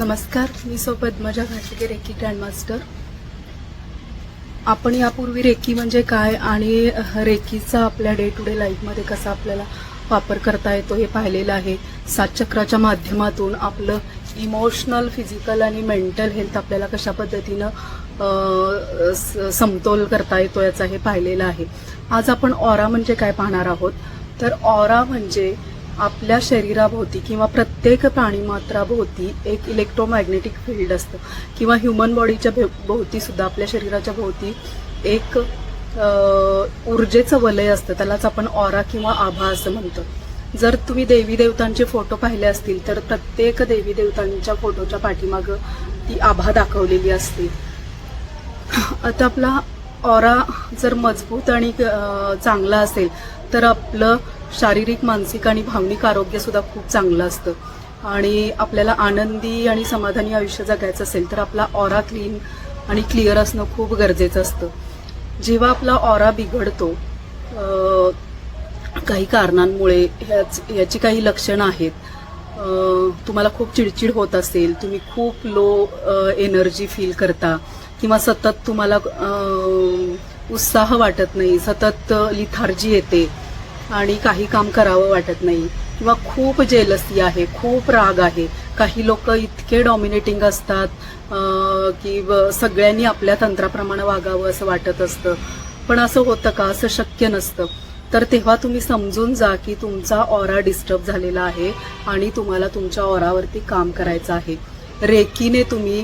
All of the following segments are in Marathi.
नमस्कार, मी सौ पद्मजा घाटगे, रेकी ग्रँडमास्टर. आपण यापूर्वी रेकी म्हणजे काय आणि रेकीचा आपल्या डे टू डे लाईफमध्ये कसा आपल्याला वापर करता येतो हे पाहिलेलं आहे. 7 चक्राच्या माध्यमातून आपलं इमोशनल, फिजिकल आणि मेंटल हेल्थ आपल्याला कशा पद्धतीनं समतोल करता येतो याचा हे पाहिलेलं आहे. आज आपण ऑरा म्हणजे काय पाहणार आहोत. तर ऑरा म्हणजे आपल्या शरीराभोवती किंवा प्रत्येक प्राणीमात्राभोवती एक इलेक्ट्रोमॅग्नेटिक फील्ड असतं किंवा ह्युमन बॉडीच्या भोवती सुद्धा आपल्या शरीराच्या भोवती एक ऊर्जेचं वलय असतं. त्यालाच आपण ऑरा किंवा आभा असं म्हणतो. जर तुम्ही देवी देवतांचे फोटो पाहिले असतील तर प्रत्येक देवी देवतांच्या फोटोच्या पाठीमागं ती आभा दाखवलेली असते. आता आपला ऑरा जर मजबूत आणि चांगला असेल तर आपलं शारीरिक, मानसिक आणि भावनिक आरोग्य सुद्धा खूप चांगलं असतं. आणि आपल्याला आनंदी आणि समाधानी आयुष्य जगायचं असेल तर आपला ऑरा क्लीन आणि क्लिअर असणं खूप गरजेचं असतं. जेव्हा आपला ऑरा बिघडतो काही कारणांमुळे, याची काही लक्षणं आहेत. तुम्हाला खूप चिडचिड होत असेल, तुम्ही खूप लो एनर्जी फील करता किंवा सतत तुम्हाला उत्साह वाटत नाही, सतत लिथार्जी येते आणि काही काम करावं वाटत नाही किंवा खूप जेलसी आहे, खूप राग आहे. काही लोक इतके डॉमिनेटिंग असतात की सगळ्यांनी आपल्या तंत्राप्रमाणे वागावं असं वाटत असतं. पण असं होतं का? असं शक्य नसतं. तर तेव्हा तुम्ही समजून जा की तुमचा ऑरा डिस्टर्ब झालेला आहे आणि तुम्हाला तुमच्या ऑरावरती काम करायचं आहे. रेकीने तुम्ही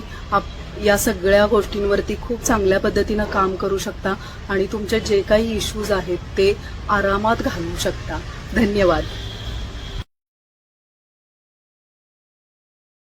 या सगळ्या गोष्टींवरती खूप चांगल्या पद्धतीनं काम करू शकता आणि तुमचे जे काही इश्यूज आहेत ते आरामात घालवू शकता. धन्यवाद.